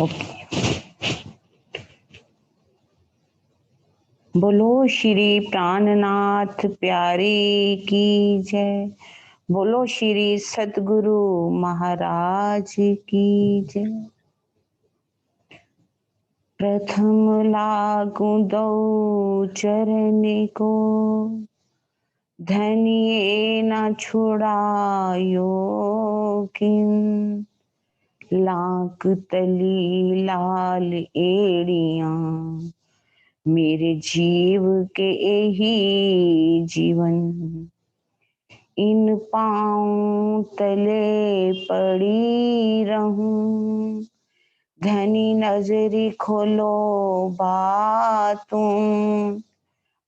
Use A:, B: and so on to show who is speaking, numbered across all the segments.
A: Okay. बोलो श्री प्राणनाथ प्यारे की जय। बोलो श्री सतगुरु महाराज की जय। प्रथम लागू दो चरण को, धनिये न छुड़ायो किन। लाख तली लाल एड़ियां, मेरे जीव के यही जीवन। इन पाँव तले पड़ी रहूं, धनी नजरी खोलो बातों।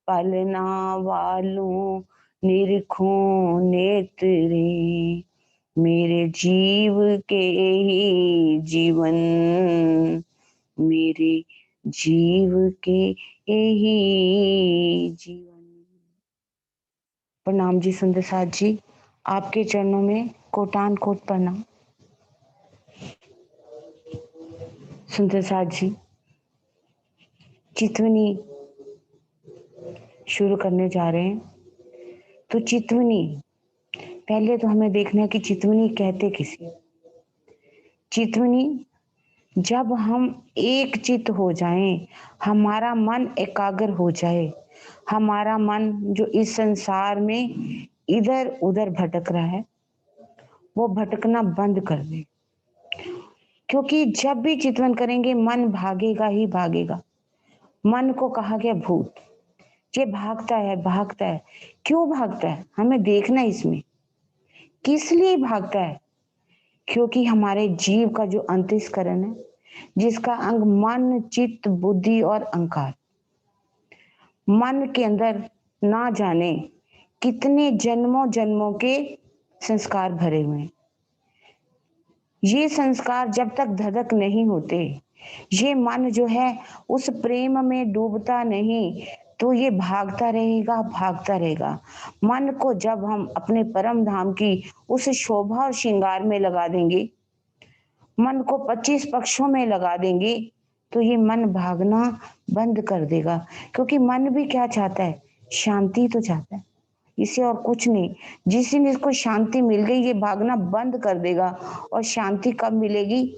A: पलना वालों निरखूं नेत्रे, मेरे जीव के ही जीवन। मेरे जीव के यही जीवन। प्रणाम जी सुंदर साथ जी, आपके चरणों में कोटान कोट प्रणाम। सुंदर साथ जी, चितवनी शुरू करने जा रहे हैं। तो चितवनी, पहले तो हमें देखना है कि चितवनी कहते किसे। चितवनी, जब हम एक चित हो जाएं, हमारा मन एकाग्र हो जाए, हमारा मन जो इस संसार में इधर उधर भटक रहा है वो भटकना बंद कर दे। क्योंकि जब भी चितवन करेंगे मन भागेगा ही भागेगा। मन को कहा गया भूत, ये भागता है भागता है। क्यों भागता है हमें देखना, इसमें किस लिए भागता है। क्योंकि हमारे जीव का जो अंतस्करण है, जिसका अंग मन चित्त बुद्धि और अहंकार, मन के अंदर ना जाने कितने जन्मों जन्मों के संस्कार भरे हुए हैं। ये संस्कार जब तक धधक नहीं होते, ये मन जो है उस प्रेम में डूबता नहीं, तो ये भागता रहेगा भागता रहेगा। मन को जब हम अपने परम धाम की उस शोभा और श्रृंगार में लगा देंगे, मन को 25 पक्षों में लगा देंगे, तो ये मन भागना बंद कर देगा। क्योंकि मन भी क्या चाहता है, शांति तो चाहता है, इसे और कुछ नहीं। जिस दिन इसको शांति मिल गई, ये भागना बंद कर देगा। और शांति कब मिलेगी?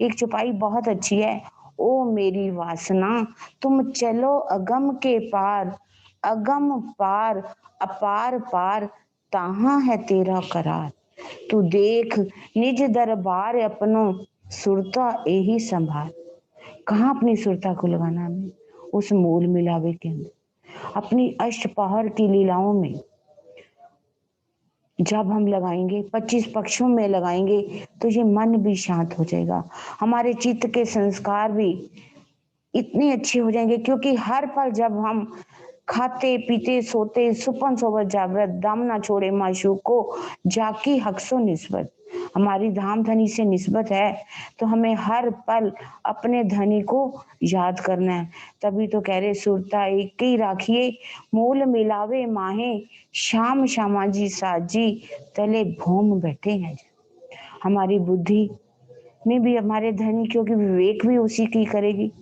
A: एक चौपाई बहुत अच्छी है, ओ मेरी वासना तुम चलो अगम के पार, अगम पार अपार पार, ताहां है तेरा करार। तू देख निज दरबार अपनो, सुरता यही संभाल। कहाँ अपनी सुरता को लगाना हमें? उस मूल मिलावे के अंदर, अपनी अष्टपहर की लीलाओं में जब हम लगाएंगे, 25 पक्षों में लगाएंगे, तो ये मन भी शांत हो जाएगा। हमारे चित्त के संस्कार भी इतने अच्छे हो जाएंगे। क्योंकि हर पल जब हम खाते पीते सोते सुपन सोवत जागृत, दाम ना छोड़े माशूक को, जाकी हक्सो निस्बत। हमारी धाम धनी से निस्बत है, तो हमें हर पल अपने धनी को याद करना है। तभी तो कह रहे सुरता एक ही राखिए, मूल मिलावे माहे, शाम श्यामा जी साथ जी, तले भूम बैठे हैं। हमारी बुद्धि में भी हमारे धनी, क्योंकि विवेक भी उसी की करेगी।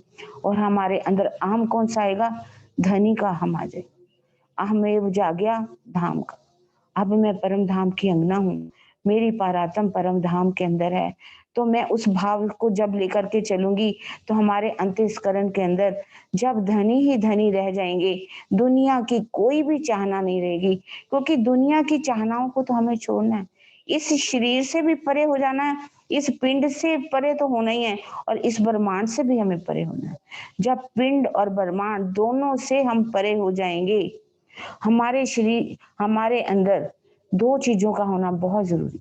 A: और हमारे अंदर अहम कौन सा आएगा? धनी का हम आ जाए। अहमेव जाग्या धाम का, अब मैं परम धाम की अंगना हूँ, मेरी पारातम परम धाम के अंदर है। तो मैं उस भाव को जब लेकर के चलूंगी, तो हमारे अंतस्करण के अंदर जब धनी ही धनी रह जाएंगे, दुनिया की कोई भी चाहना नहीं रहेगी। क्योंकि दुनिया की चाहनाओं को तो हमें छोड़ना है, इस शरीर से भी परे हो जाना है, इस पिंड से परे तो होना ही है, और इस ब्रह्मांड से भी हमें परे होना है। जब पिंड और ब्रह्मांड दोनों से हम परे हो जाएंगे, हमारे शरीर हमारे अंदर दो चीजों का होना बहुत जरूरी।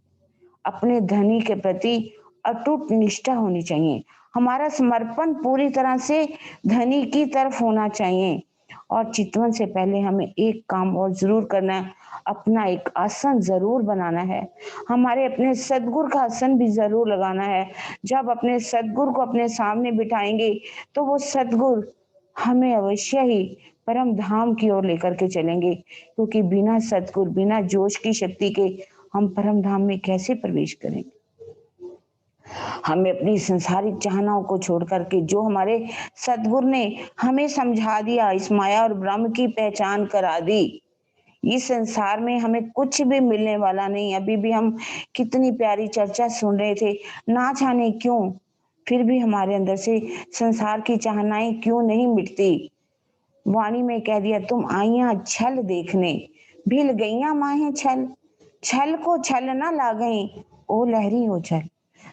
A: अपने धनी के प्रति अटूट निष्ठा होनी चाहिए, हमारा समर्पण पूरी तरह से धनी की तरफ होना चाहिए। और चितवन से पहले हमें एक काम और जरूर करना है, अपना एक आसन जरूर बनाना है। हमारे अपने सदगुरु का आसन भी जरूर लगाना है। जब अपने सदगुरु को अपने सामने बिठाएंगे, तो वो सदगुरु हमें अवश्य ही परम धाम की ओर लेकर के चलेंगे। क्योंकि बिना सदगुरु, बिना जोश की शक्ति के हम परम धाम में कैसे प्रवेश करेंगे? हमें अपनी संसारिक चाहनाओं को छोड़ करके जो हमारे सद्गुरु ने हमें समझा दिया, इस माया और ब्रह्म की पहचान करा दी। इस संसार में हमें कुछ भी मिलने वाला नहीं। अभी भी हम कितनी प्यारी चर्चा सुन रहे थे, ना जाने क्यों फिर भी हमारे अंदर से संसार की चाहनाएं क्यों नहीं मिटती। वाणी में कह दिया, तुम आईया छल देखने, भील गईया माहे छल, छल को छल ना लागई, ओ लहरी हो छल।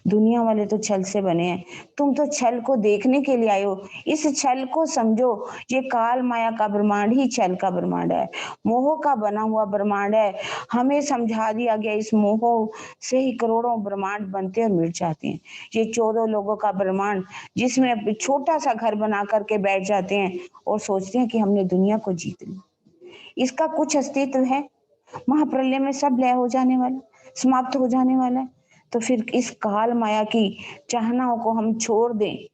A: दुनिया वाले तो छल से बने हैं, तुम तो छल को देखने के लिए आए हो। इस छल को समझो, ये काल माया का ब्रह्मांड ही छल का ब्रह्मांड है, मोह का बना हुआ ब्रह्मांड है। हमें समझा दिया गया इस मोह से ही करोड़ों ब्रह्मांड बनते और मिट जाते हैं। ये 14 लोगों का ब्रह्मांड जिसमें छोटा सा घर बना करके बैठ जाते हैं और सोचते हैं कि हमने दुनिया को जीत लिया। इसका कुछ अस्तित्व है? महाप्रलय में सब लय हो जाने वाला, समाप्त हो जाने वाला है। तो फिर इस काल माया की चाहनाओं को हम छोड़ दें,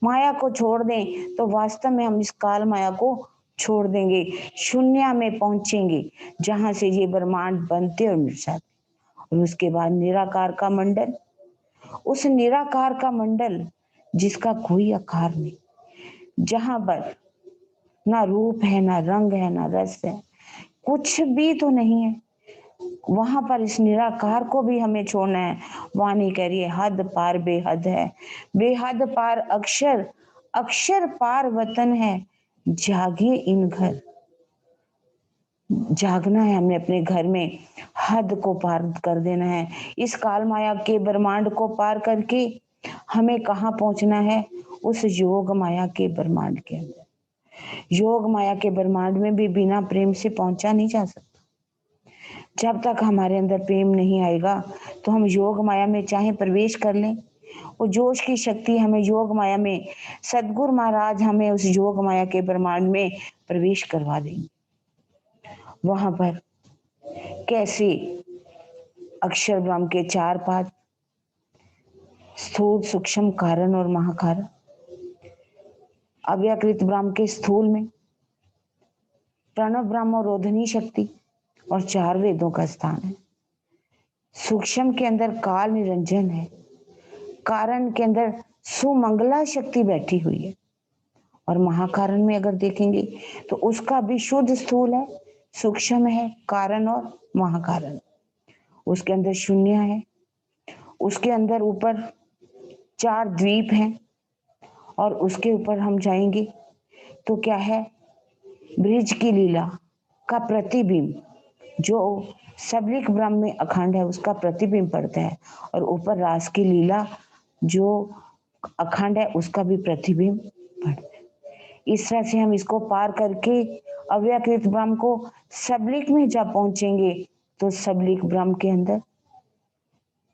A: माया को छोड़ दें, तो वास्तव में हम इस काल माया को छोड़ देंगे, शून्य में पहुंचेंगे जहां से ये ब्रह्मांड बनते और मिट जाते। और उसके बाद निराकार का मंडल, उस निराकार का मंडल जिसका कोई आकार नहीं, जहां पर ना रूप है, ना रंग है, ना रस है, कुछ भी तो नहीं है। वहां पर इस निराकार को भी हमें छोड़ना है। वाणी कह रही है, हद पार बेहद है, बेहद पार अक्षर, अक्षर पार वतन है, जागे इन घर। जागना है हमें अपने घर में, हद को पार कर देना है। इस काल माया के ब्रह्मांड को पार करके हमें कहाँ पहुंचना है? उस योग माया के ब्रह्मांड के अंदर। योग माया के ब्रह्मांड में भी बिना प्रेम से पहुंचा नहीं जा सकता। जब तक हमारे अंदर प्रेम नहीं आएगा तो हम योग माया में चाहे प्रवेश कर लें, वो जोश की शक्ति हमें योग माया में, सदगुरु महाराज हमें उस योग माया के ब्रह्मांड में प्रवेश करवा देंगे। वहां पर कैसे अक्षर ब्रह्म के 4 पाद, स्थूल सूक्ष्म कारण और महाकारण, अव्यकृत ब्रह्म के स्थूल में प्रणव ब्रह्म और रोधनी शक्ति और 4 वेदों का स्थान है। सूक्ष्म के अंदर काल निरंजन है, कारण के अंदर सुमंगला शक्ति बैठी हुई है, और महाकारण में अगर देखेंगे तो उसका भी शुद्ध स्थूल है, सूक्ष्म है, कारण और महाकारण। उसके अंदर शून्य है, उसके अंदर ऊपर 4 द्वीप हैं, और उसके ऊपर हम जाएंगे तो क्या है? ब्रिज की लीला का प्रतिबिंब, जो सबलिक ब्रह्म में अखंड है उसका प्रतिबिंब पड़ता है, और ऊपर रास की लीला जो अखंड है उसका भी प्रतिबिंब पड़ता है। इस तरह से हम इसको पार करके अव्यकृत ब्रह्म को सबलिक में जब पहुंचेंगे तो सबलिक ब्रह्म के अंदर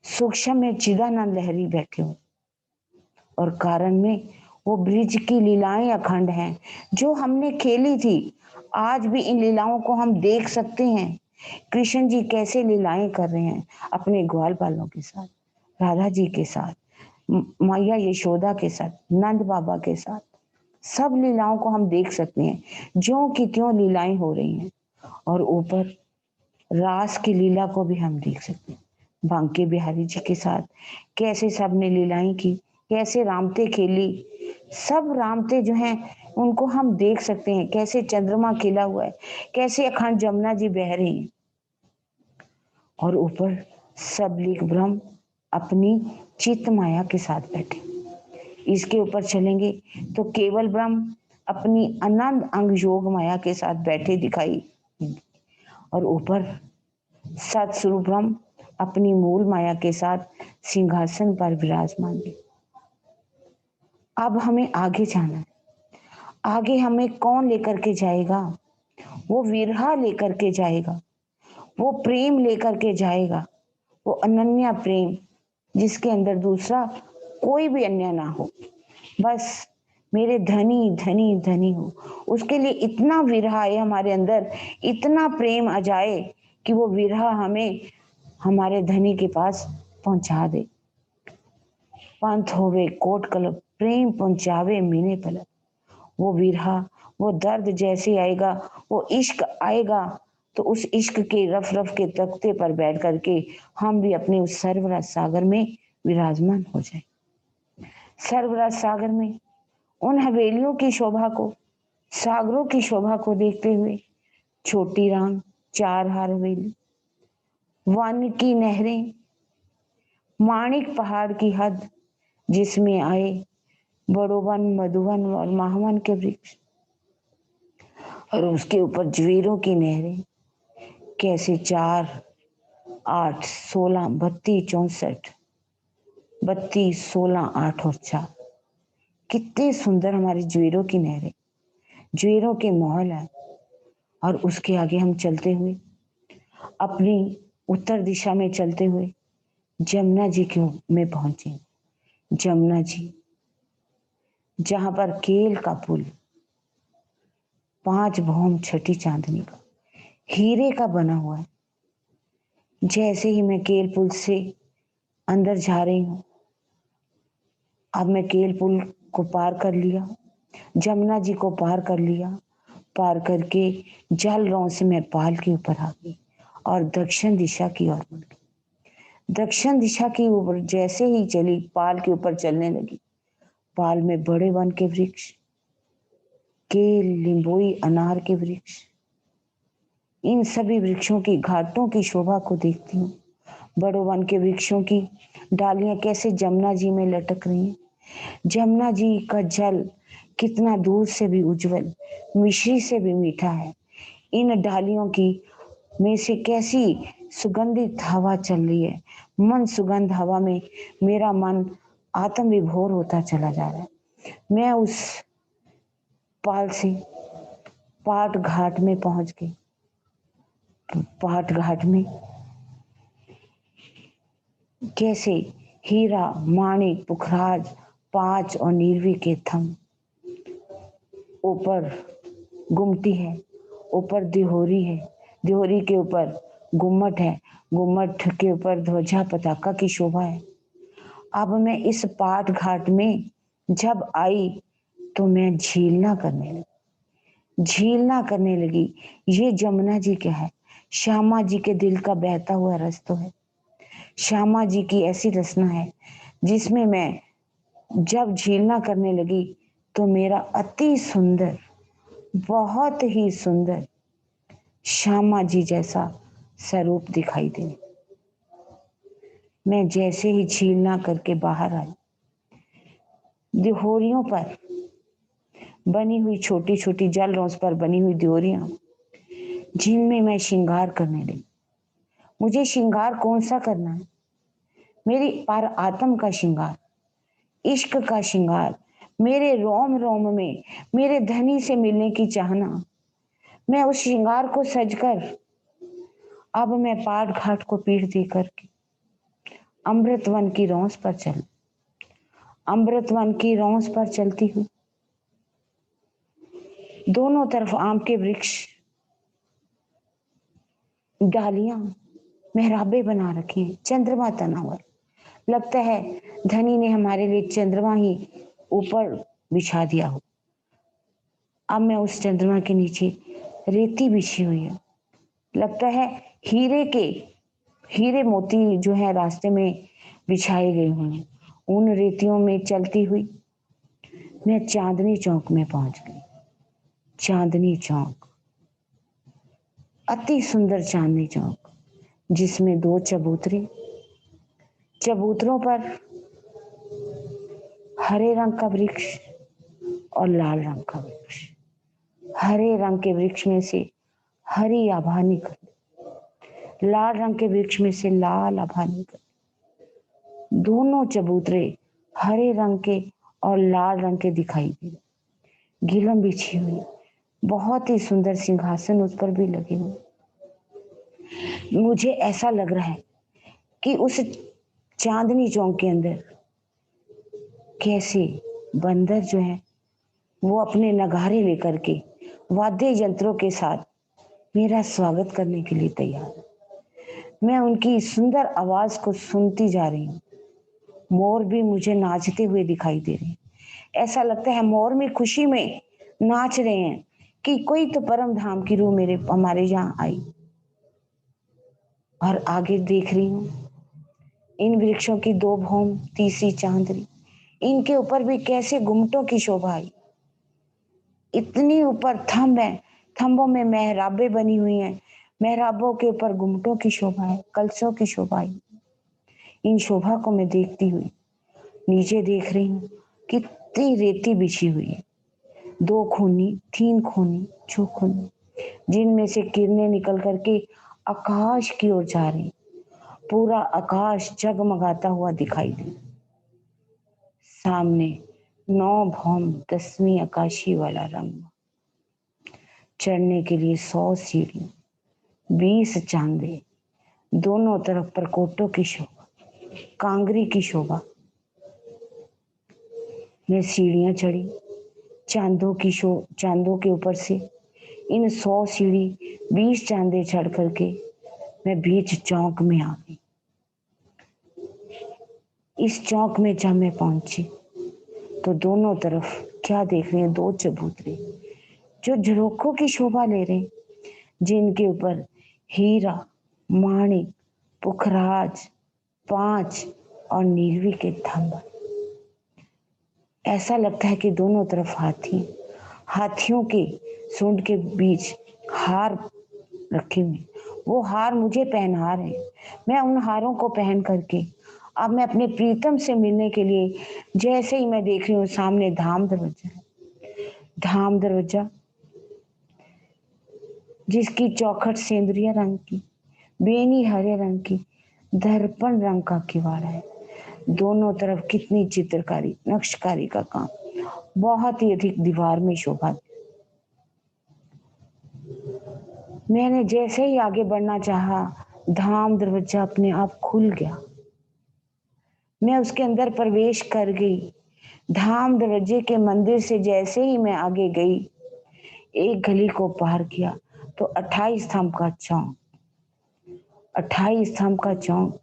A: सूक्ष्म में चिदानंद लहरी बैठे हो, और कारण में वो ब्रिज की लीलाएं अखंड हैं जो हमने खेली थी। आज भी इन लीलाओं को हम देख सकते हैं। कृष्ण जी कैसे लीलाएं कर रहे हैं अपने ग्वाल बालों के साथ, राधा जी के साथ, मैया यशोदा के साथ, नंद बाबा के साथ। सब लीलाओं को हम देख सकते हैं, ज्यों की त्यों लीलाएं हो रही हैं। और ऊपर रास की लीला को भी हम देख सकते हैं, बांके बिहारी जी के साथ कैसे सबने लीलाएं की, कैसे रामते खेली। सब रामते जो हैं उनको हम देख सकते हैं, कैसे चंद्रमा खिला हुआ है, कैसे अखंड जमुना जी बह रही हैं। और ऊपर सबलिक ब्रह्म अपनी चित्त माया के साथ बैठे। इसके ऊपर चलेंगे तो केवल ब्रह्म अपनी अनंत अंग योग माया के साथ बैठे दिखाई, और ऊपर सतस्वरूप ब्रह्म अपनी मूल माया के साथ सिंहासन पर विराजमान है। अब हमें आगे जाना है। आगे हमें कौन लेकर के जाएगा? वो विरहा लेकर के जाएगा, वो प्रेम लेकर के जाएगा, वो अनन्या प्रेम जिसके अंदर दूसरा कोई भी अन्य ना हो, बस मेरे धनी धनी धनी हो। उसके लिए इतना विरहा है हमारे अंदर, इतना प्रेम आ जाए कि वो विरहा हमें हमारे धनी के पास पहुंचा दे। पंथ होवे कोट कलप, प्रेम पहुंचावे मीने पलक। वो विरहा, वो दर्द जैसे आएगा, वो इश्क आएगा, तो उस इश्क के रफ रफ के तख्ते पर बैठ करके हम भी अपने उस सर्वरस सागर में विराजमान हो जाए। सर्वराज सागर में उन हवेलियों की शोभा को, सागरों की शोभा को देखते हुए छोटी रांग, चार हार हवेली, वन की नहरें, माणिक पहाड़ की हद जिसमें आए बड़ोवन, मधुवन और माहवन के वृक्ष, और उसके ऊपर ज्वेरों की नहरें, कैसे 4, 8, 16, 32, 64, 32, 16, 8 और 4, कितने सुंदर हमारी ज्वेरों की नहरें, ज्वेरों के महल है। और उसके आगे हम चलते हुए अपनी उत्तर दिशा में चलते हुए जमुना जी के में पहुंचे। जमुना जी जहां पर केल का पुल 5 भौम छठी चांदनी का हीरे का बना हुआ है। जैसे ही मैं केल पुल से अंदर जा रही हूं, अब मैं केल पुल को पार कर लिया, जमुना जी को पार कर लिया, पार करके जल रौं से मैं पाल के ऊपर आ गई और दक्षिण दिशा की ओर मुड़ गई। दक्षिण दिशा की ओर जैसे ही चली, पाल के ऊपर चलने लगी, पाल में बड़े वन के वृक्ष, केल, लिंबोई, अनार के वृक्ष, इन सभी वृक्षों की घाटों की शोभा को देखती हूँ। बड़े वन के वृक्षों की डालियां कैसे जमुना जी में लटक रही हैं। जमुना जी का जल कितना दूर से भी उज्जवल, मिश्री से भी मीठा है। इन डालियों की में से कैसी सुगंधित हवा चल रही है। मन सुगंध हवा में मेरा मन आत्म विभोर होता चला जा रहा है। मैं उस पाल से पाट घाट में पहुंच गई। पाट घाट में कैसे हीरा, माणिक, पुखराज, 5 और नीलवी के थम, ऊपर गुमटी है, ऊपर दिहोरी है, दिहोरी के ऊपर गुम्मट है, गुम्मट के ऊपर ध्वजा पताका की शोभा है। अब मैं इस पाट घाट में जब आई तो मैं झीलना करने लगी, झीलना करने लगी। ये जमुना जी क्या है? श्यामा जी के दिल का बहता हुआ रस तो है। श्यामा जी की ऐसी रचना है जिसमें मैं जब झीलना करने लगी तो मेरा अति सुंदर, बहुत ही सुंदर श्यामा जी जैसा स्वरूप दिखाई दे। मैं जैसे ही झीलना करके बाहर आई, दिहोरियों पर बनी हुई छोटी छोटी जल रौस पर बनी हुई दिहोरियां, जिनमें मैं श्रृंगार करने लगी। मुझे श्रृंगार कौन सा करना है? मेरी पर आत्म का श्रृंगार, इश्क का श्रृंगार, मेरे रोम रोम में मेरे धनी से मिलने की चाहना। मैं उस श्रृंगार को सजकर अब मैं पाट घाट को पीठ दे करके अमृतवन की रौस पर चल, अमृतवन की रौस पर चलती हूँ। दोनों तरफ आम के वृक्ष, डालियां, मेहराबे बना रखी हैं, चंद्रमा तना हुआ। लगता है धनी ने हमारे लिए चंद्रमा ही ऊपर बिछा दिया हो। अब मैं उस चंद्रमा के नीचे रेती बिछी हुई है। लगता है हीरे मोती जो है रास्ते में बिछाए गए हुए। उन रेतियों में चलती हुई मैं चांदनी चौक में पहुंच गई। चांदनी चौक, अति सुंदर चांदनी चौक, जिसमें 2 चबूतरे, चबूतरों पर हरे रंग का वृक्ष और लाल रंग का वृक्ष। हरे रंग के वृक्ष में से हरी आभा निकल, लाल रंग के वृक्ष में से लाल आभा निकल। दोनों चबूतरे हरे रंग के और लाल रंग के दिखाई दे रहे। गिलम बिछी हुई, बहुत ही सुंदर सिंहासन उस पर भी लगे हुए। मुझे ऐसा लग रहा है कि उस चांदनी चौक के अंदर कैसे बंदर जो है वो अपने नगारे लेकर के वाद्य यंत्रों के साथ मेरा स्वागत करने के लिए तैयार है। मैं उनकी सुंदर आवाज को सुनती जा रही हूँ। मोर भी मुझे नाचते हुए दिखाई दे रहे हैं। ऐसा लगता है मोर में खुशी में नाच रहे हैं कि कोई तो परम धाम की रूह हमारे यहाँ आई। और आगे देख रही हूँ इन वृक्षों की दो भौम, तीसरी चांदनी, इनके ऊपर भी कैसे गुम्मटों की शोभा आई। इतनी ऊपर थंब है, थंबों में मेहराबें बनी हुई हैं, मेहराबों के ऊपर गुम्मटों की शोभा है, कलशों की शोभा है। इन शोभा को मैं देखती हुई नीचे देख रही हूँ, कितनी रेती बिछी हुई है, 2 खूनी, 3 खूनी, 6 खूनी, जिनमें से किरणें निकल करके आकाश की ओर जा रही। पूरा आकाश जगमगाता हुआ दिखाई दे। सामने 9 भौम, 10वीं आकाशी वाला रंग, चढ़ने के लिए 100 सीढ़ी, 20 चांदे, दोनों तरफ परकोटों की शोभा, कांगरी की शोभा। मैं सीढ़ियां चढ़ी, चांदों के ऊपर से इन 100 सीढ़ी, 20 चांदे चढ़ करके मैं बीच चौक में आ गई। इस चौक में जब मैं पहुंची तो दोनों तरफ क्या देख रही हैं, 2 चबूतरे जो झरोखों की शोभा ले रहे, जिनके ऊपर हीरा, माणिक, पुखराज, 5 और नीलवी के थंब। ऐसा लगता है कि दोनों तरफ हाथियों के सूंड के बीच हार रखे हुए, वो हार मुझे पहना रहे हैं। मैं उन हारों को पहन करके अब मैं अपने प्रीतम से मिलने के लिए, जैसे ही मैं देख रही हूँ सामने धाम दरवाजा है, धाम दरवाजा जिसकी चौखट सेंद्रिया रंग की, बेनी हरे रंग की, दर्पण रंग का किवाड़ है। दोनों तरफ कितनी चित्रकारी, नक्शकारी का काम, बहुत ही अधिक दीवार में शोभा। मैंने जैसे ही आगे बढ़ना चाहा, धाम दरवाजा अपने आप खुल गया। मैं उसके अंदर प्रवेश कर गई। धाम दरवाजे के मंदिर से जैसे ही मैं आगे गई, एक गली को पार किया तो 28 स्तंभ का चौक, 28 स्तंभ का चौक,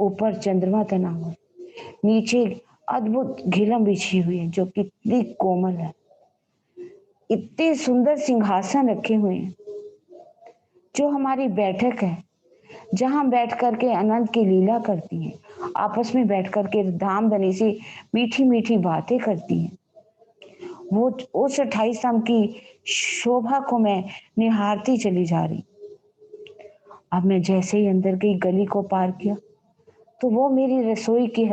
A: ऊपर चंद्रमा तना हुआ, नीचे अद्भुत घिलम बिछी हुई है जो कितनी कोमल है। इतने सुंदर सिंहासन रखे हुए हैं जो हमारी बैठक है, जहां बैठ करके अनंत की लीला करती हैं, आपस में बैठ करके धाम धनी से मीठी मीठी बातें करती हैं। वो उस 28 स्तंभ की शोभा को मैं निहारती चली जा रही। अब मैं जैसे ही अंदर गई, गली को पार किया तो वो मेरी रसोई की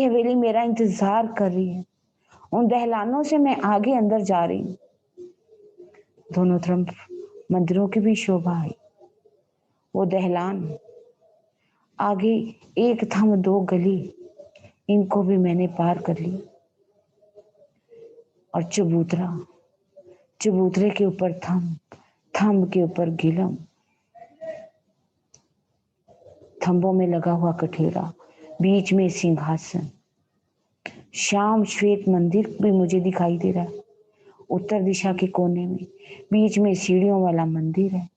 A: हवेली मेरा इंतजार कर रही है। उन दहलानों से मैं आगे अंदर जा रही हूँ। दोनों तरफ मंदिरों की भी शोभा है। वो दहलान आगे, एक थम 2 गली, इनको भी मैंने पार कर लिया। और चबूतरे के ऊपर थंब के ऊपर गिलम, थंबों में लगा हुआ कठेरा, बीच में सिंहासन, श्याम श्वेत मंदिर भी मुझे दिखाई दे रहा है। उत्तर दिशा के कोने में बीच में सीढ़ियों वाला मंदिर है।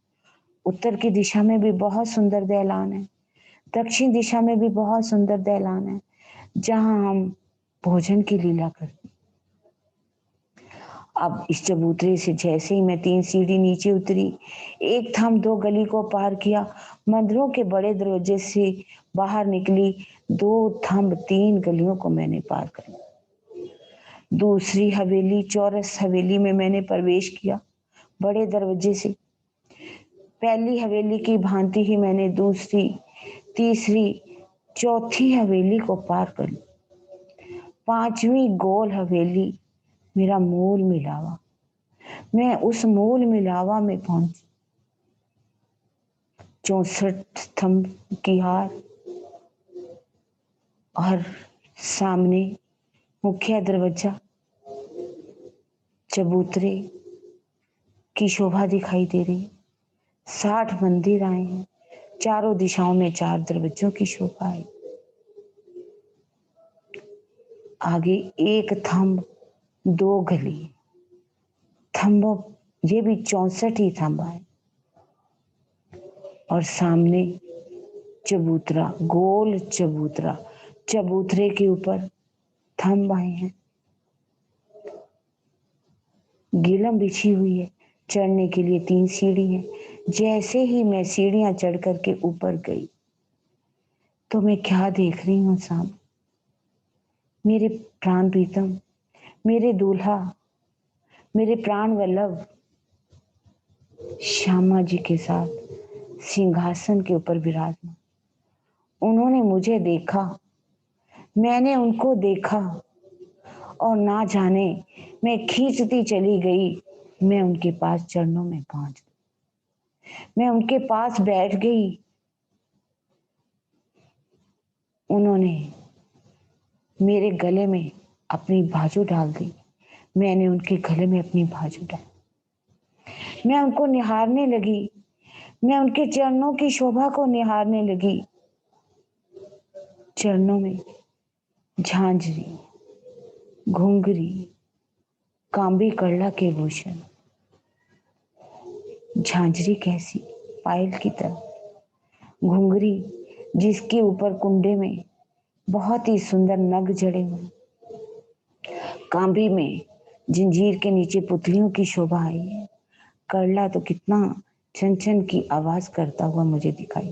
A: उत्तर की दिशा में भी बहुत सुंदर दहलान है, दक्षिण दिशा में भी बहुत सुंदर दहलान है, जहां हम भोजन की लीला करते। अब इस चबूतरे से जैसे ही मैं 3 सीढ़ी नीचे उतरी, एक थम 2 गली को पार किया, मंदिरों के बड़े दरवाजे से बाहर निकली, 2 थम 3 गलियों को मैंने पार कर लिया। दूसरी हवेली, चौरस हवेली में मैंने प्रवेश किया बड़े दरवाजे से। पहली हवेली की भांति ही मैंने दूसरी, तीसरी, चौथी हवेली को पार कर ली। 5वीं गोल हवेली मेरा मूल मिलावा, मैं उस मूल मिलावा में पहुंची। 64 स्तंभ की हार और सामने मुख्य दरवाजा, चबूतरे की शोभा दिखाई दे रही है। 60 मंदिर आए हैं, चारों दिशाओं में 4 दरवाजों की शोभा है। आगे एक थंब 2 गली, थंबों ये भी 64 ही थंब है। और सामने चबूतरा, गोल चबूतरा, चबूतरे के ऊपर थंब आए हैं, गिलम बिछी हुई है, चढ़ने के लिए 3 सीढ़ी हैं। जैसे ही मैं सीढ़ियां चढ़ करके ऊपर गई, तो मैं क्या देख रही हूँ सामने? मेरे प्राण प्रीतम, मेरे दूल्हा, मेरे प्राण वल्लभ श्यामा जी के साथ सिंहासन के ऊपर विराजमान। उन्होंने मुझे देखा, मैंने उनको देखा, और ना जाने मैं खींचती चली गई। मैं उनके पास चरणों में पहुंच गई, मैं उनके पास बैठ गई। उन्होंने मेरे गले में अपनी बाजू डाल दी, मैंने उनके गले में अपनी बाजू डाली। मैं उनको निहारने लगी, मैं उनके चरणों की शोभा को निहारने लगी। चरणों में झांझरी, घुंघरी, कांबी कड़ला के भूषण। झांझरी कैसी? पायल की तरह। घुंघरी जिसके ऊपर कुंडे में बहुत ही सुंदर नग जड़े हुए। कांबी में जंजीर के नीचे पुतलियों की शोभा आई है। कड़ला तो कितना छन छन की आवाज करता हुआ मुझे दिखाई।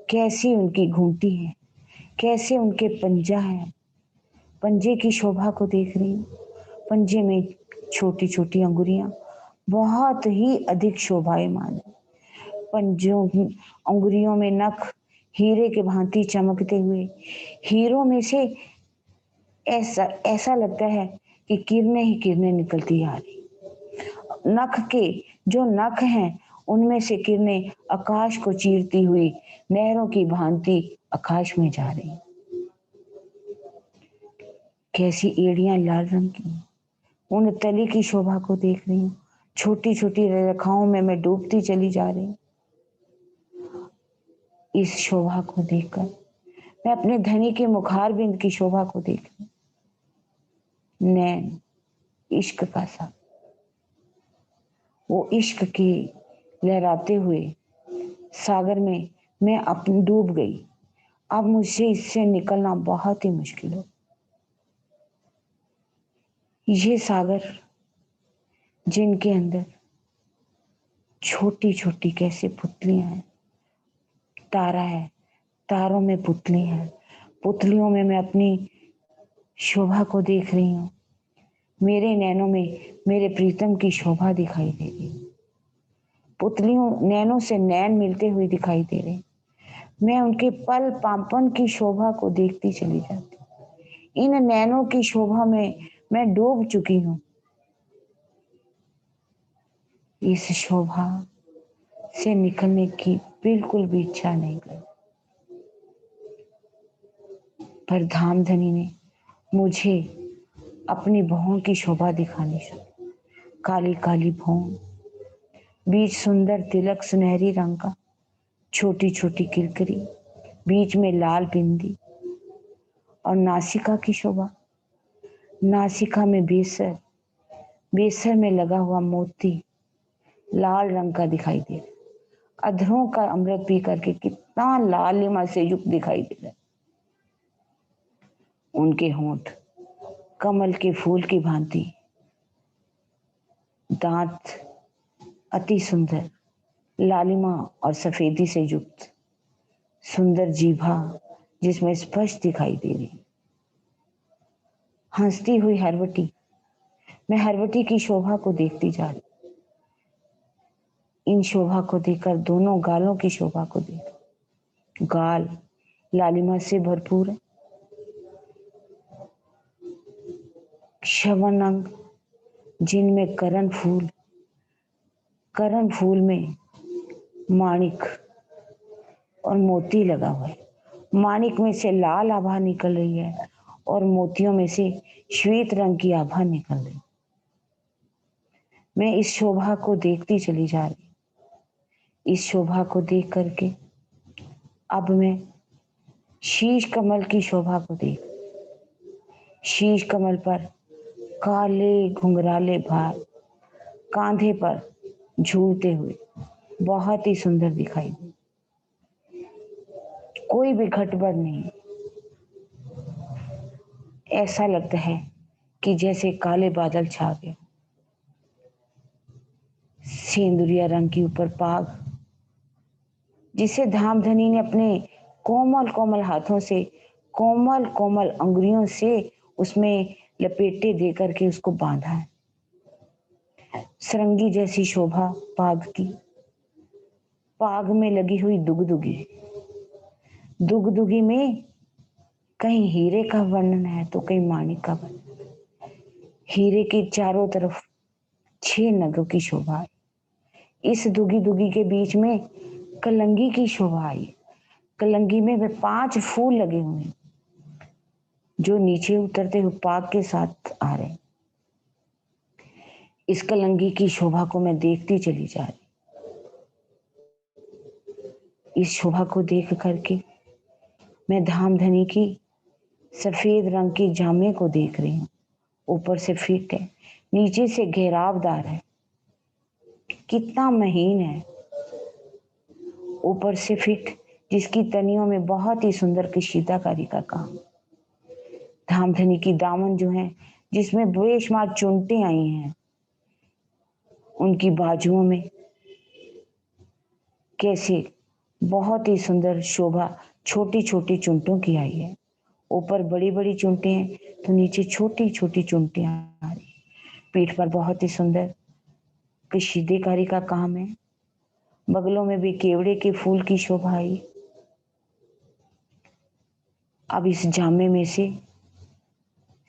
A: कैसी उनकी घूंटी है, कैसे उनके पंजा है। पंजे की शोभा को देख रही हूँ। पंजे में छोटी छोटी अंगुरियां बहुत ही अधिक शोभायमान है। पंजों अंगुरियों में नख हीरे के भांति चमकते हुए। हीरों में से ऐसा ऐसा लगता है कि किरणें ही किरणें निकलती आ रही। नख के जो नख हैं उनमें से किरणें आकाश को चीरती हुई नहरों की भांति आकाश में जा रही। कैसी एड़ियां लाल रंग की। उन तली की शोभा को देख रही हूँ। छोटी छोटी रेखाओं में मैं डूबती चली जा रही हूँ। इस शोभा को देखकर मैं अपने धनी के मुखार बिंद की शोभा को देख रही हूँ। नैन इश्क का सा, वो इश्क के लहराते हुए सागर में मैं अपनी डूब गई। अब मुझे इससे निकलना बहुत ही मुश्किल हो। ये सागर जिनके अंदर छोटी छोटी कैसे पुतलियां हैं। तारा है, तारों में पुतली है, पुतलियों में मैं अपनी शोभा को देख रही हूँ। मेरे नैनों में मेरे प्रीतम की शोभा दिखाई दे रही। पुतलियों नैनों से नैन मिलते हुए दिखाई दे रहे। मैं उनके पल पापन की शोभा को देखती चली जाती। इन नैनों की शोभा में मैं डूब चुकी हूँ। इस शोभा से निकलने की बिल्कुल भी इच्छा नहीं कर। पर धामधनी ने मुझे अपनी भौं की शोभा दिखानी शुरू। काली काली भौं, बीच सुंदर तिलक सुनहरी रंग का, छोटी छोटी किरकिरी, बीच में लाल बिंदी, और नासिका की शोभा। नासिका में बेसर, बेसर में लगा हुआ मोती लाल रंग का दिखाई दे रहा। अधरों का अमृत पी करके कितना लालिमा से युक्त दिखाई दे रहा है। उनके होंठ कमल के फूल की भांति, दांत अति सुंदर लालिमा और सफेदी से युक्त, सुंदर जीभा जिसमें स्पष्ट दिखाई दे रही। हंसती हुई हरवटी, मैं हरवटी की शोभा को देखती जा रही। इन शोभा को देखकर दोनों गालों की शोभा को देख, गाल लालिमा से भरपूर है। श्रवण अंग जिनमें करण फूल में माणिक और मोती लगा हुआ है। माणिक में से लाल आभा निकल रही है और मोतियों में से श्वेत रंग की आभा निकल रही। मैं इस शोभा को देखती चली जा रही। इस शोभा को देख करके अब मैं शीश कमल की शोभा को देख, शीश कमल पर काले घुंघराले भार कांधे पर झूलते हुए बहुत ही सुंदर दिखाई दे। कोई भी घटबड़ नहीं। ऐसा लगता है कि जैसे काले बादल छा गए। सेंदुरिया रंग की ऊपर पाग, जिसे धामधनी ने अपने कोमल कोमल हाथों से, कोमल कोमल अंगुलियों से उसमें लपेटे दे करके उसको बांधा है। सरंगी जैसी शोभा पाग की, पाग में लगी हुई दुगदुगी, दुगदुगी में कहीं हीरे का वर्णन है तो कहीं माणिक का वर्णन। हीरे के चारों तरफ 6 नगों की शोभा है। इस दुगी दुगी के बीच में कलंगी की शोभा आई। कलंगी में वे 5 फूल लगे हुए हैं जो नीचे उतरते हुए पाग के साथ आ रहे। इस कलंगी की शोभा को मैं देखती चली जा रही। इस शोभा को देख करके मैं धामधनी की सफेद रंग की जामे को देख रही हूँ। ऊपर से फिट है, नीचे से घेरावदार है, कितना महीन है। ऊपर से फिट, जिसकी तनियों में बहुत ही सुंदर कशीदाकारी का काम। धामधनी की दामन जो है, जिसमें बेशुमार चुनटें आई हैं, उनकी बाजुओं में कैसे बहुत ही सुंदर शोभा छोटी छोटी चुनटों की आई है। ऊपर बड़ी बड़ी चुनटें हैं तो नीचे छोटी छोटी चुनटें आ रही। पीठ पर बहुत ही सुंदर कशीदेकारी का काम है। बगलों में भी केवड़े के फूल की शोभा आई। अब इस जामे में से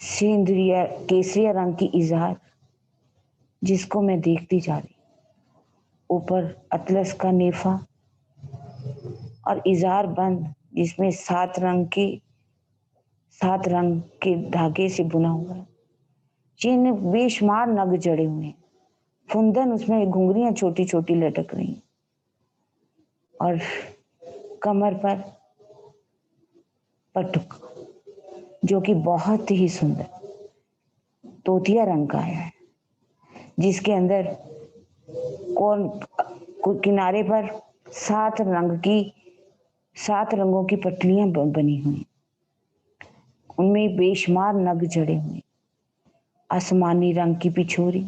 A: सेंद्रिया केसरिया रंग की इजार, जिसको मैं देखती जा रही। ऊपर अतलस का नेफा और इजार बंद, जिसमें 7 रंग के धागे से बुना हुआ है। जिन बेशुमार नग जड़े हुए हैं, फुंदन उसमें घुंघरियां छोटी छोटी लटक रही हैं। और कमर पर पटुक जो कि बहुत ही सुंदर तोतिया रंग का है, जिसके अंदर किनारे पर 7 रंगों की पटलियां बनी हुई, उनमें बेशुमार नग जड़े हुए। आसमानी रंग की पिछोरी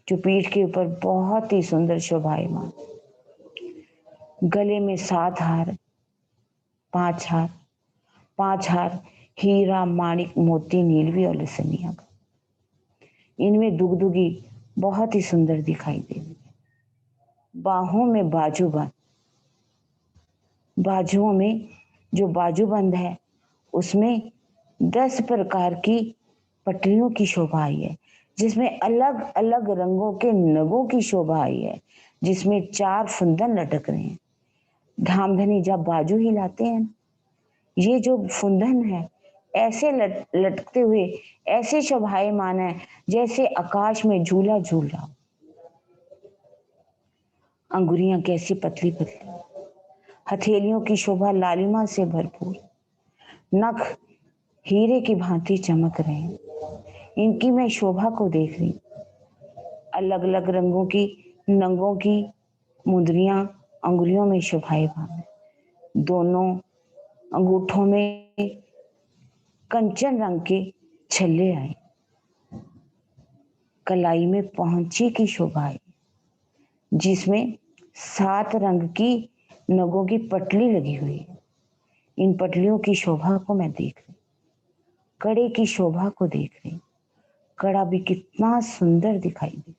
A: जो पीठ के ऊपर बहुत ही सुंदर शोभायमान। गले में 7 हार, 5 हार, 5 हार हीरा माणिक मोती नीलवी और लसनिया का। इनमें दुगदुगी बहुत ही सुंदर दिखाई दे रही है। बाहों में बाजूबंद, बाजुओं में जो बाजूबंद है उसमें 10 प्रकार की पटरियों की शोभा आई है, जिसमें अलग अलग रंगों के नगों की शोभा आई है, जिसमें 4 फुंदन लटक रहे हैं। धामधनी जब बाजू हिलाते हैं, ये जो फुंदन है ऐसे लटकते हुए ऐसे शोभायमान है जैसे आकाश में झूला झूल रहा हो। अंगुरियां कैसी पतली पतली, हथेलियों की शोभा लालिमा से भरपूर, नख हीरे की भांति चमक रहे हैं। इनकी मैं शोभा को देख रही। अलग अलग रंगों की नंगों की मुंदरियां अंगुलियों में शोभायमान है। दोनों अंगूठों में कंचन रंग के छल्ले आए। कलाई में पहुंची की शोभा आई, जिसमें 7 रंग की नगों की पटली लगी हुई है। इन पटलियों की शोभा को मैं देख रही। कड़े की शोभा को देख रही। कड़ा भी कितना सुंदर दिखाई दे।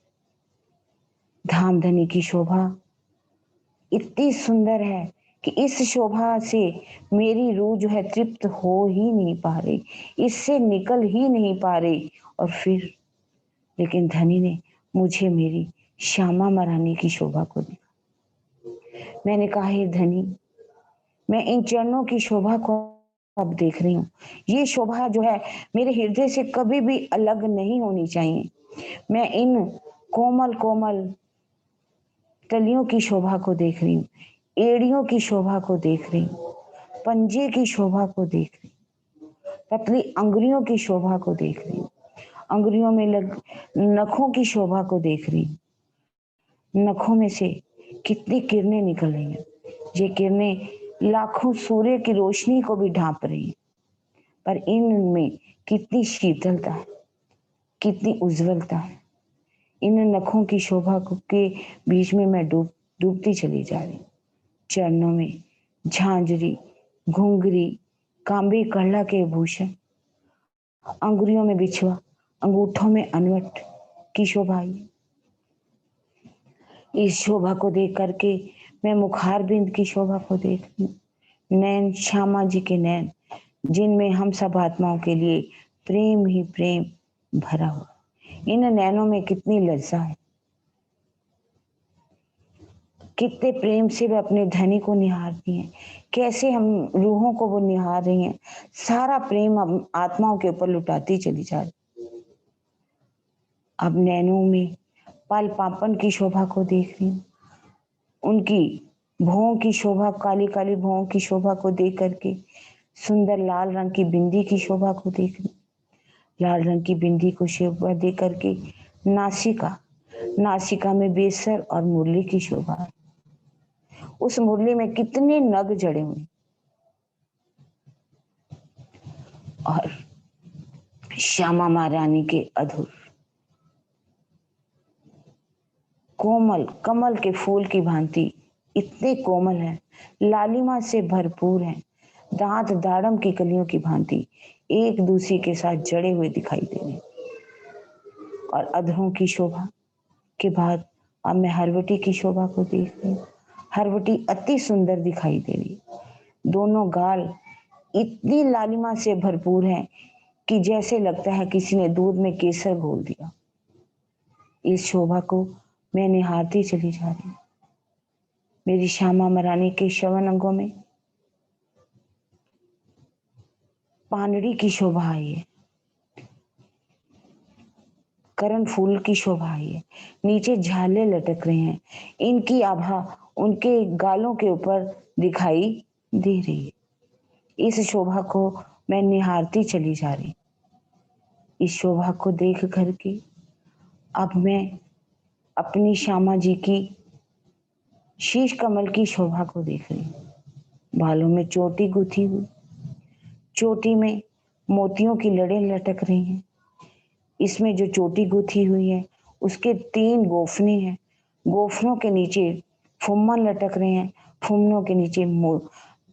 A: धामधनी की शोभा इतनी सुंदर है कि इस शोभा से मेरी रूह जो है तृप्त हो ही नहीं पा रही, इससे निकल ही नहीं पा रही। और फिर लेकिन धनी ने मुझे मेरी श्यामा महारानी की शोभा को दिखा। मैंने कहा, हे धनी, मैं इन चरणों की शोभा को अब देख रही हूँ। ये शोभा जो है मेरे हृदय से कभी भी अलग नहीं होनी चाहिए। मैं इन कोमल कोमल तलियों की शोभा को देख रही हूँ, एड़ियों की शोभा को देख रही हूँ, पंजे की शोभा को देख रही हूँ, पतली अंगुलियों की शोभा को देख रही हूँ, अंगुलियों में नखों की शोभा को देख रही हूँ। नखों में से कितनी किरणें निकल रही हैं। ये किरणें लाखों सूर्य की रोशनी को भी ढांप रही हैं, पर इनमें कितनी शीतलता है, कितनी उज्जवलता है। इन नखों की शोभा के बीच में मैं डूबती चली जा रही। चरणों में झांझरी घुंघरी, कांबी कड़ला के भूषण, अंगुरियों में बिछुआ, अंगूठों में अनवट की शोभा आई। इस शोभा को देख करके मैं मुखार बिंद की शोभा को देख रही हूँ। नैन श्यामा जी के नैन, जिनमें हम सब आत्माओं के लिए प्रेम ही प्रेम भरा हुआ। इन नैनों में कितनी लज्जा है, कितने प्रेम से वे अपने धनी को निहारती हैं, कैसे हम रूहों को वो निहार रही हैं। सारा प्रेम अब आत्माओं के ऊपर लुटाती चली जा रही। अब नैनों में पल पापन की शोभा को देख रही हूँ। उनकी भौं की शोभा, काली काली भौं की शोभा को देख करके सुंदर लाल रंग की बिंदी की शोभा को देख रही। लाल रंग की बिंदी को शोभा दे करके नासिका, नासिका में बेसर और मुरली की शोभा है। उस मुरली में कितने नग जड़े हुए, और श्यामा महारानी के अधूर कोमल कमल के फूल की भांति इतने कोमल हैं, लालिमा से भरपूर हैं, दांत दाड़म की कलियों की भांति एक दूसरे के साथ जड़े हुए दिखाई दे रहे। और अधरों की शोभा के बाद अब मैं हरवटी की शोभा को देख रही हूँ। हरवटी अति सुंदर दिखाई दे रही, दोनों गाल इतनी लालिमा से भरपूर हैं कि जैसे लगता है किसी ने दूध में केसर घोल दिया। इस शोभा को मैं निहारती चली जा रही हूँ। मेरी श्यामा महारानी के श्रवण अंगों में पानड़ी की शोभा आई है, करण फूल की शोभा आई है, नीचे झाले लटक रहे हैं, इनकी आभा उनके गालों के ऊपर दिखाई दे रही है। इस शोभा को मैं निहारती चली जा रही। इस शोभा को देख करके अब मैं अपनी श्यामा जी की शीश कमल की शोभा को देख रही हूँ। बालों में चोटी गुथी हुई, चोटी में मोतियों की लड़ें लटक रही हैं। इसमें जो चोटी गुथी हुई है उसके 3 गोफने हैं, गोफनों के नीचे फुम्मन लटक रहे हैं, फुम्मनों के नीचे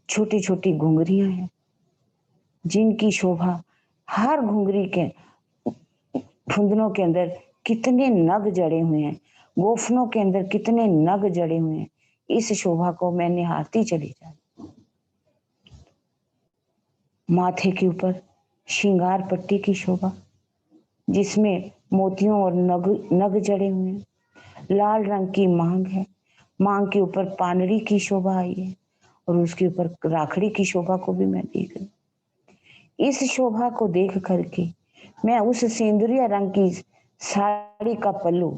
A: छोटी छोटी घुंघरियां हैं, जिनकी शोभा हर घुंघरी के फुंदनों के अंदर कितने नग जड़े हुए हैं, गोफनों के अंदर कितने नग जड़े हुए हैं। इस शोभा को मैं निहारती चली जा रही। माथे के ऊपर श्रृंगार पट्टी की शोभा, जिसमें मोतियों और नग जड़े हुए हैं। लाल रंग की मांग है, मांग के ऊपर पानड़ी की शोभा आई है, और उसके ऊपर राखड़ी की शोभा को भी मैं देख रही। इस शोभा को देख करके मैं उस सिंदूरिया रंग की साड़ी का पल्लू,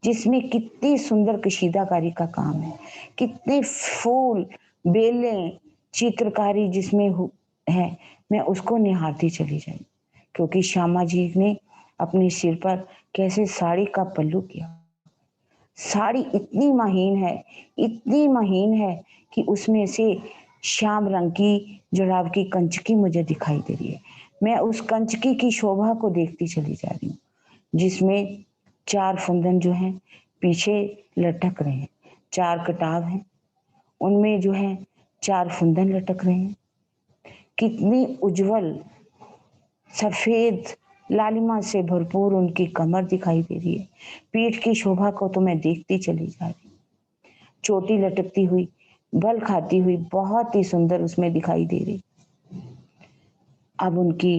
A: जिसमें कितनी सुंदर कशीदाकारी का काम है, कितने फूल बेलें चित्रकारी जिसमें है, मैं उसको निहारती चली जाई। क्योंकि श्यामा जी ने अपने सिर पर कैसे साड़ी का पल्लू किया। साड़ी इतनी महीन है, इतनी महीन है कि उसमें से श्याम रंग की जुड़ाव की कंचकी मुझे दिखाई दे रही है। मैं उस कंचकी की शोभा को देखती चली जा रही हूँ, जिसमें 4 फुंदन जो हैं पीछे लटक रहे हैं, 4 कटाव हैं, उनमें जो है 4 फुंदन लटक रहे हैं। कितनी उज्जवल सफेद लालिमा से भरपूर उनकी कमर दिखाई दे रही है। पीठ की शोभा को तो मैं देखती चली जा रही। चोटी लटकती हुई, बल खाती हुई बहुत ही सुंदर उसमें दिखाई दे रही। अब उनकी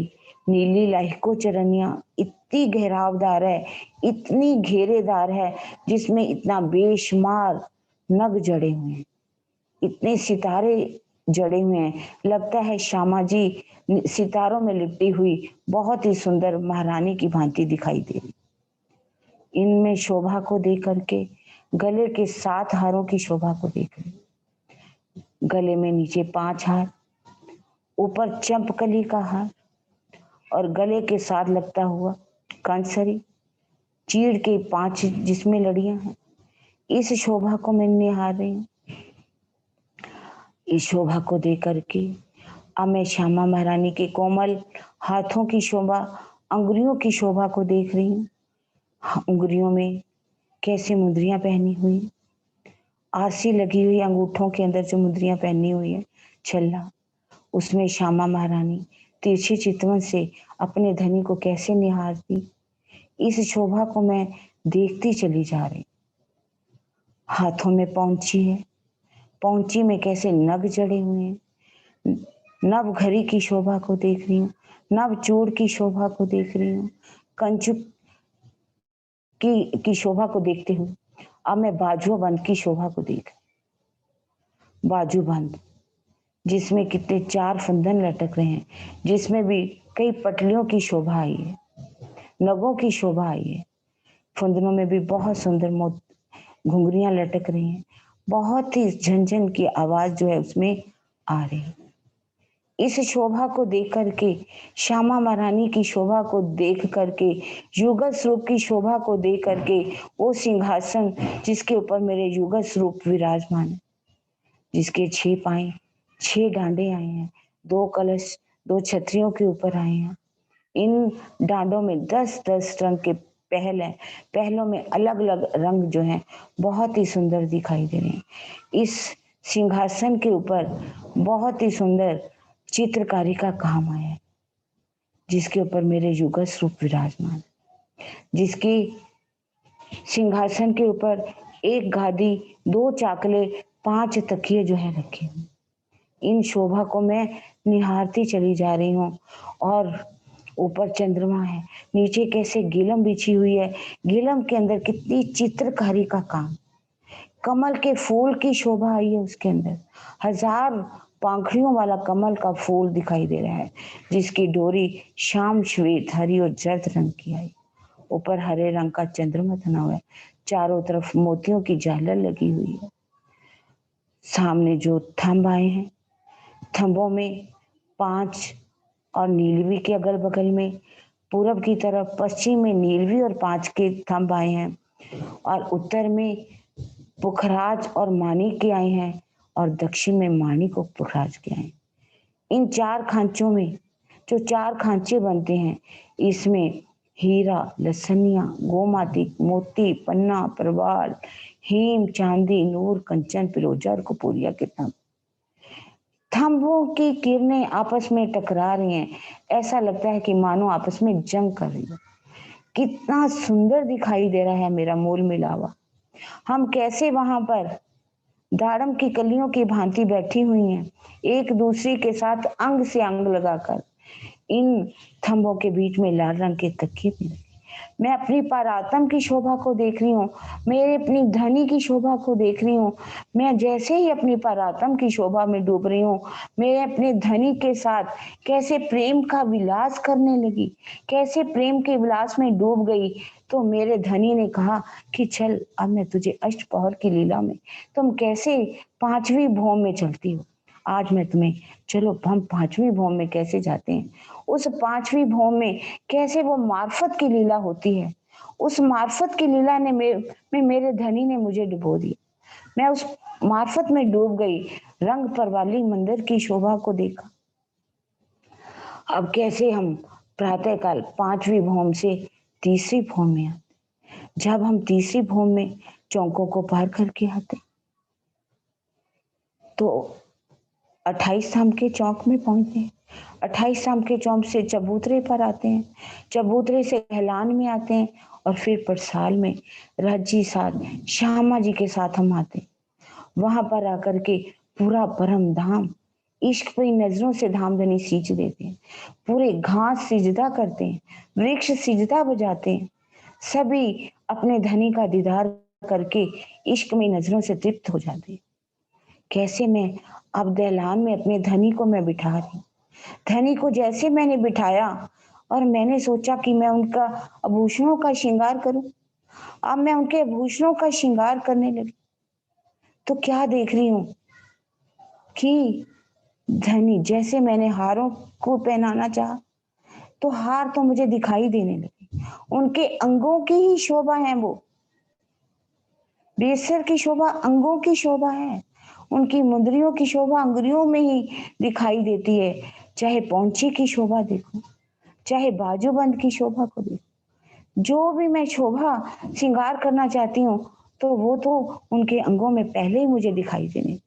A: नीली लाहिको चरनिया इतनी घेरावदार है, इतनी घेरेदार है, जिसमें इतना बेशुमार नग जड़े हुए हैं, इतने सितारे जड़े हुए हैं। लगता है श्यामा जी सितारों में लिपटी हुई बहुत ही सुंदर महारानी की भांति दिखाई दे रही। इनमें शोभा को देख करके गले के 7 हारों की शोभा को देख रही। गले में नीचे 5 हार, ऊपर चंपकली का हार, और गले के साथ लगता हुआ कंसरी, चीड़ के 5 जिसमें लड़ियां हैं। इस शोभा को मैं निहार रही हूँ। इस शोभा को देख करके अब मैं श्यामा महारानी के कोमल हाथों की शोभा, अंगुलियों की शोभा को देख रही हूँ। अंगुलियों में कैसे मुद्रियां पहनी हुई, आरसी लगी हुई, अंगूठों के अंदर जो मुद्रियां पहनी हुई है, छल्ला, उसमें श्यामा महारानी तिरछी चितवन से अपने धनी को कैसे निहारती, इस शोभा को मैं देखती चली जा रही। हाथों में पौंची है, पौंची में कैसे नग जड़े हुए हैं। नव घड़ी की शोभा को देख रही हूँ, नव चूड़ की शोभा को देख रही हूँ, कंचुक की शोभा को देखते हुए अब मैं बाजूबंद की शोभा को देख, बाजूबंद जिसमें कितने 4 फंदन लटक रहे हैं, जिसमें भी कई पटलियों की शोभा आई है, नगों की शोभा आई है। फंदनों में भी बहुत सुंदर घुंघरियां लटक रही हैं, बहुत ही झनझन की आवाज जो है उसमें आ रही है। इस शोभा को देख करके, श्यामा महारानी की शोभा को देख करके, युगल स्वरूप की शोभा को देख करके, वो सिंहासन जिसके ऊपर मेरे युगल स्वरूप विराजमान है, जिसके 6 पाए 6 डांडे आए हैं, 2 कलश 2 छतरियों के ऊपर आए हैं। इन डांडों में 10-10 रंग के पहल है, पहलों में अलग अलग रंग जो हैं बहुत ही सुंदर दिखाई दे रहे हैं। इस सिंहासन के ऊपर बहुत ही सुंदर चित्रकारी का काम आया है, जिसके ऊपर मेरे युगल स्वरूप विराजमान, जिसकी सिंहासन के ऊपर 1 गादी, 2 चाकले, 5 तकिए जो है रखे हुए। इन शोभा को मैं निहारती चली जा रही हूँ और ऊपर चंद्रमा है, नीचे कैसे गीलम बिछी हुई है, गीलम के अंदर कितनी चित्रकारी का काम, कमल के फूल की शोभा आई है उसके अंदर, 1000 पंखड़ियों वाला कमल का फूल दिखाई दे रहा है, जिसकी डोरी श्याम श्वेत हरी और जर्द रंग की आई। ऊपर हरे रंग का चंद्रमा तना हुआ है, चारों तरफ मोतियों की झालर लगी हुई है। सामने जो थंब आए हैं, थंबों में 5 और नीलवी के अगल बगल में, पूरब की तरफ पश्चिम में नीलवी और 5 के थंब आए हैं, और उत्तर में पुखराज और माणिक के आए हैं, और दक्षिण में माणिक और पुखराज के आए हैं। इन 4 खांचों में जो 4 खांचे बनते हैं, इसमें हीरा, लसनिया, गोमातिक, मोती, पन्ना, प्रवाल, हीम, चांदी, नूर, कंचन, फिरोजा और कपूरिया के थंब। थंबों की किरणें आपस में टकरा रही हैं, ऐसा लगता है कि मानो आपस में जंग कर रही है। कितना सुंदर दिखाई दे रहा है मेरा मोल मिलावा। हम कैसे वहां पर दाड़म की कलियों की भांति बैठी हुई हैं, एक दूसरे के साथ अंग से अंग लगाकर। इन थंबों के बीच में लाल रंग के तकिए भी लगे। मैं अपनी परात्म की शोभा को देख रही हूँ, मेरे अपनी धनी की शोभा को देख रही हूँ। मैं जैसे ही अपनी परात्म की शोभा में डूब रही हूँ, मेरे अपने धनी के साथ कैसे प्रेम का विलास करने लगी, कैसे प्रेम के विलास में डूब गई। तो मेरे धनी ने कहा कि चल अब मैं तुझे अष्टपहर की लीला में, तुम कैसे 5वीं भौम में चलती हो, आज मैं तुम्हें, चलो हम 5वीं भौम में कैसे जाते हैं। उस 5वीं भौम में कैसे वो मार्फत की लीला होती है, उस मार्फत की लीला ने में मेरे धनी ने मुझे डुबो दिया। मैं उस मार्फत में डूब गई, रंग परवाली मंदिर की शोभा को देखा। अब कैसे हम प्रातःकाल 5वीं भौम से तीसरी भौम में आते, जब हम तीसरी भौम में चौकों को पार करके आते तो 28 धाम के चौक में पहुंचते हैं। 28 धाम के चौक से चबूतरे पर आते हैं, चबूतरे से कहलान में आते हैं, और फिर परसाल में रज्जी साथ श्यामा जी के साथ हम आते हैं। वहां पर आकर के पूरा परम धाम इश्क पे नजरों से धामधनी सींच देते हैं, पूरे घास सिजदा करते हैं, वृक्ष सिजदा बजाते हैं, सभी अपने धनी का दीदार करके इश्क में नजरों से तृप्त हो जाते हैं। कैसे मैं अब दहलान में अपने धनी को मैं बिठा रही, धनी को जैसे मैंने बिठाया और मैंने सोचा कि मैं उनका आभूषणों का श्रृंगार करूं, अब मैं उनके आभूषणों का श्रृंगार करने लगी तो क्या देख रही हूं कि धनी, जैसे मैंने हारों को पहनाना चाहा तो हार तो मुझे दिखाई देने लगे, उनके अंगों की ही शोभा है, वो बेसर की शोभा अंगों की शोभा है, उनकी मुंदरियों की शोभा अंगुरियों में ही दिखाई देती है। चाहे पौंची की शोभा देखो, चाहे बाजूबंद की शोभा को देखो, जो भी मैं शोभा श्रृंगार करना चाहती हूँ तो वो तो उनके अंगों में पहले ही मुझे दिखाई देने।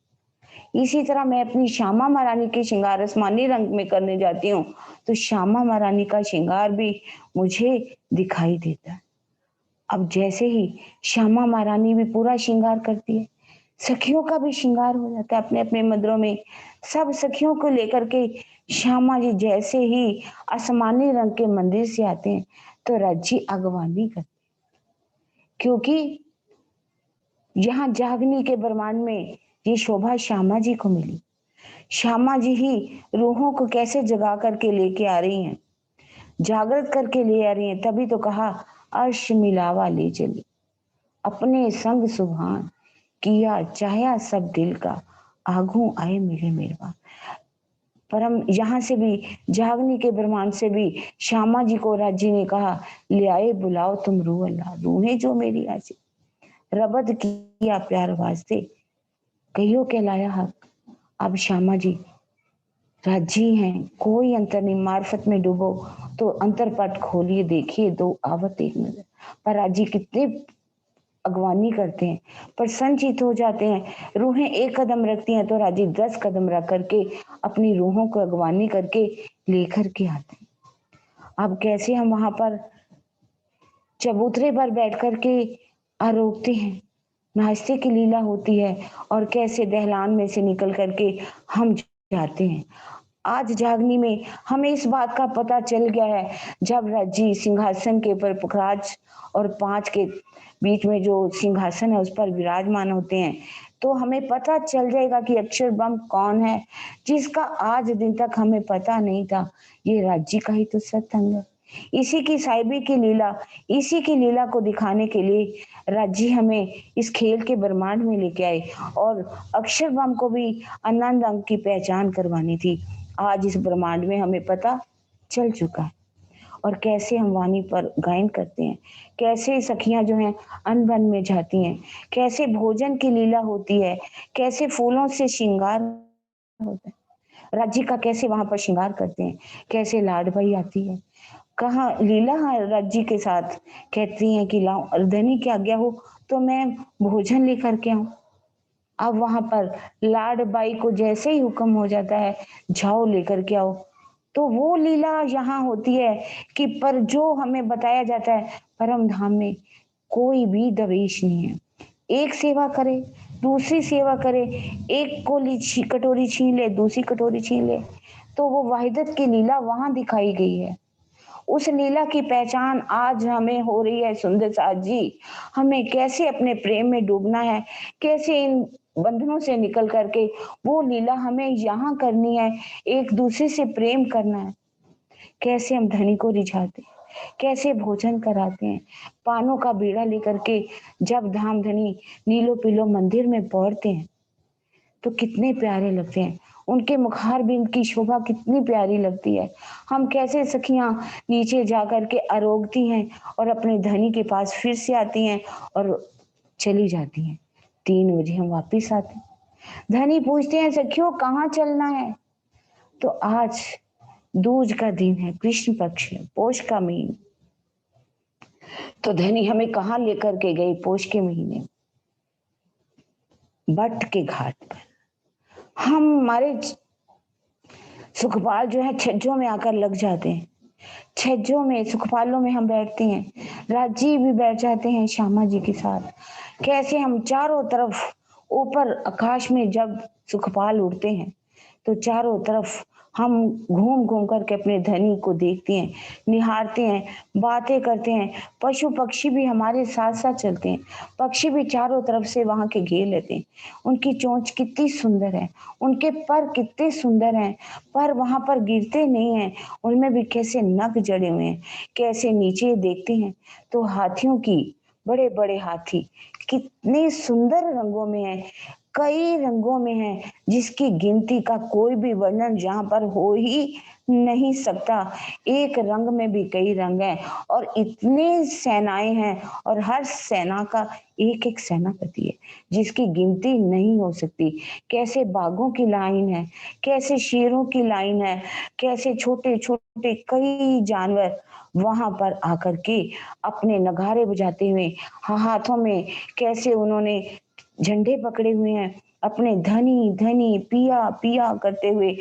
A: इसी तरह मैं अपनी श्यामा महारानी के श्रृंगार आसमानी रंग में करने जाती हूँ, तो श्यामा महारानी का श्रृंगार भी मुझे दिखाई देता है। अब जैसे ही श्यामा महारानी भी पूरा श्रृंगार करती है, सखियों का भी श्रृंगार हो जाता है अपने-अपने मंदिरों में। सब सखियों को लेकर के श्यामा जी जैसे ही आसमानी रंग के मंदिर से आते हैं, तो रज्जी अगवानी करती, क्योंकि यहाँ जागनी के ब्रह्मांड में ये शोभा श्यामा जी को मिली। श्यामा जी ही रूहों को कैसे जगा करके लेके आ रही हैं, जागृत करके ले आ रही हैं, तभी तो कहा अर्श मिलावा ले चली, अपने संग सुभान किया चाहया सब दिल का, आगू आए मिले मेरवा। परम यहाँ से भी जागनी के ब्रह्मांड से भी श्यामा जी को राजी ने कहा, ले आए बुलाओ तुम रूह अल्लाह, रूहें जो मेरी आजी, रबद किया प्यार वास्ते, कहियो के लाया हक। अब श्यामा जी राजी हैं, कोई अंतर नहीं, मार्फत में डूबो तो अंतरपट खोलिए, देखिए दो आवत एक नजर। पर राजी कितने अगवानी करते हैं, प्रसन्नचित हो जाते हैं। रूहें एक कदम रखती हैं तो राजी 10 कदम रख करके अपनी रूहों को अगवानी करके लेकर के आते हैं। अब कैसे हम वहां पर चबूतरे पर बैठ करके आरोगते हैं, नाश्ते की लीला होती है, और कैसे दहलान में से निकल करके हम जाते हैं। आज जागनी में हमें इस बात का पता चल गया है, जब राजी सिंहासन के ऊपर पुखराज और 5 के बीच में जो सिंहासन है उस पर विराजमान होते हैं, तो हमें पता चल जाएगा कि अक्षर ब्रह्म कौन है, जिसका आज दिन तक हमें पता नहीं था। ये राजी का ही तो सत्संग है, इसी की साहिबी की लीला, इसी की लीला को दिखाने के लिए राजी हमें इस खेल के ब्रह्मांड में लेके आए, और अक्षर ब्रह्म को भी आनंद अंग की पहचान करवानी थी। आज इस ब्रह्मांड में हमें पता चल चुका है, और कैसे हम वाणी पर गायन करते हैं, कैसे सखियां जो हैं अन्न बन में जाती हैं, कैसे भोजन की लीला होती है, कैसे फूलों से श्रृंगार होता है, राज्य का कैसे वहां पर श्रृंगार करते हैं, कैसे लाडबाई आती है, कहाँ लीला है राज्य के साथ, कहती हैं कि लाओ अर्धनी की आज्ञा हो तो मैं भोजन लेकर के आऊं। अब वहां पर लाडबाई को जैसे ही हुक्म हो जाता है, जाओ लेकर के आओ, तो वो लीला यहाँ होती है कि पर जो हमें बताया जाता है परम धाम में कोई भी दवेश नहीं है। एक सेवा करे, दूसरी सेवा करे, एक कोली कटोरी छीन ले, दूसरी कटोरी छीन ले, तो वो वाहिदत की लीला वहां दिखाई गई है। उस लीला की पहचान आज हमें हो रही है। सुंदर साथ जी, हमें कैसे अपने प्रेम में डूबना है, कैसे इन बंधनों से निकल करके वो लीला हमें यहाँ करनी है, एक दूसरे से प्रेम करना है। कैसे हम धनी को रिझाते, कैसे भोजन कराते हैं, पानों का बीड़ा लेकर के जब धाम धनी नीलो पीलो मंदिर में पहुंचते हैं तो कितने प्यारे लगते हैं, उनके मुखार बिंद की शोभा कितनी प्यारी लगती है। हम कैसे सखियां नीचे जाकर के आरोगती हैं और अपने धनी के पास फिर से आती हैं और चली जाती हैं। 3 बजे हम वापिस आते हैं, धनी पूछते हैं सखियों कहाँ चलना है, तो आज दूज का दिन है, कृष्ण पक्ष है, पोष का महीना, तो धनी हमें कहाँ लेकर के गई, पोष के महीने बट के घाट पर। हम हमारे सुखपाल जो है छज्जों में आकर लग जाते हैं, छज्जों में सुखपालों में हम बैठते हैं, राजी भी बैठ जाते हैं श्यामा जी के साथ। कैसे हम चारों तरफ ऊपर आकाश में जब सुखपाल उड़ते हैं तो चारों तरफ हम घूम घूम करके अपने धनी को देखते हैं, निहारते हैं, बातें करते हैं। पशु पक्षी भी हमारे साथ साथ चलते हैं, पक्षी भी चारों तरफ से वहां के घेर लेते हैं। उनकी चोंच कितनी सुंदर है, उनके पर कितने सुंदर हैं, पर वहां पर गिरते नहीं हैं, उनमें भी कैसे नख जड़े हुए हैं। कैसे नीचे देखते हैं तो हाथियों की, बड़े बड़े हाथी कितने सुंदर रंगों में है, कई रंगों में है, जिसकी गिनती का कोई भी वर्णन यहाँ पर हो ही नहीं सकता। एक रंग में भी कई रंग हैं, और इतने सेनाएं हैं, और हर सेना का एक एक सेनापति है जिसकी गिनती नहीं हो सकती। कैसे बाघों की लाइन है, कैसे शेरों की लाइन है, कैसे छोटे छोटे कई जानवर वहां पर आकर के अपने नगारे बजाते हुए, हाथों में कैसे उन्होंने झंडे पकड़े हुए हैं, अपने धनी धनी पिया पिया करते हुए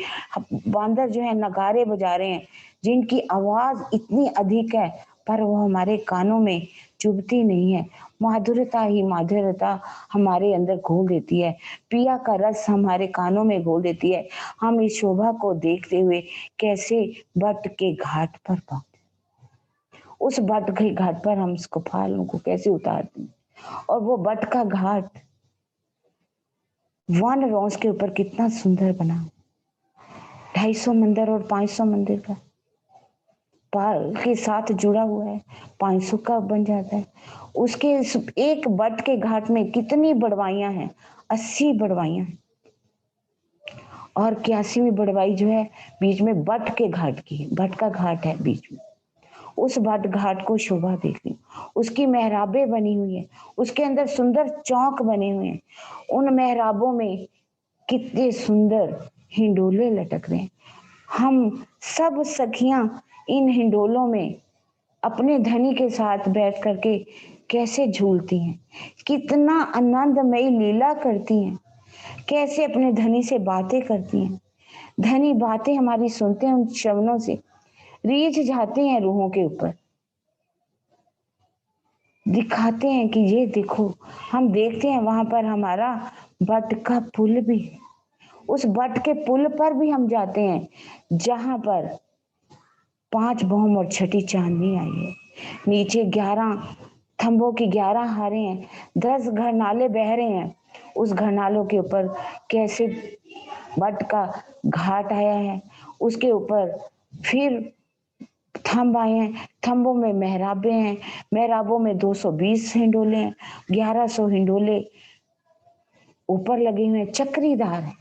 A: बांदर जो है नगारे बजा रहे हैं, जिनकी आवाज इतनी अधिक है पर वो हमारे कानों में चुभती नहीं है। माधुरता ही माधुरता हमारे अंदर घोल देती है, पिया का रस हमारे कानों में घोल देती है। हम इस शोभा को देखते हुए कैसे बट के घाट पर पहुंचे, उस बट के घाट पर हम इसको फालों को कैसे उतारते हैं। और वो बट का घाट वन रोज के ऊपर कितना सुंदर बना, 250 मंदिर और 500 मंदिर का पाल के साथ जुड़ा हुआ है, 500 का बन जाता है। उसके एक बट के घाट में कितनी बड़वाइयां हैं, 80 बड़वाइयां हैं और 81वीं बड़वाई जो है बीच में बट के घाट की है, बट का घाट है बीच में। उस बट घाट को शोभा देखनी, उसकी मेहराबें बनी हुई है, उसके अंदर सुंदर चौक बने हुए हैं, उन मेहराबों में कितने सुंदर हिंडोले लटक रहे हैं। हम सब सखियां इन हिंडोलों में अपने धनी के साथ बैठ करके कैसे झूलती हैं, कितना आनंदमयी लीला करती हैं, कैसे अपने धनी से बातें करती हैं। धनी बातें हमारी सुनते हैं, उन श्रवणों से रीझ जाते हैं रूहों के ऊपर, दिखाते हैं कि ये देखो। हम देखते हैं वहां पर हमारा बट का पुल भी है, उस बट के पुल पर भी हम जाते हैं जहां पर 5 बॉम्ब और छठी चांदनी आई है। नीचे 11 थंबों की 11 हारे हैं, 10 घरनाले बह रहे हैं। उस घरनालों के ऊपर कैसे बट का घाट आया है, उसके ऊपर फिर थंब आए हैं, थंबों में मेहराबे हैं, मेहराबों में 220 हिंडोले हैं, 1100 हिंडोले ऊपर लगे हुए हैं, चक्रीदार है।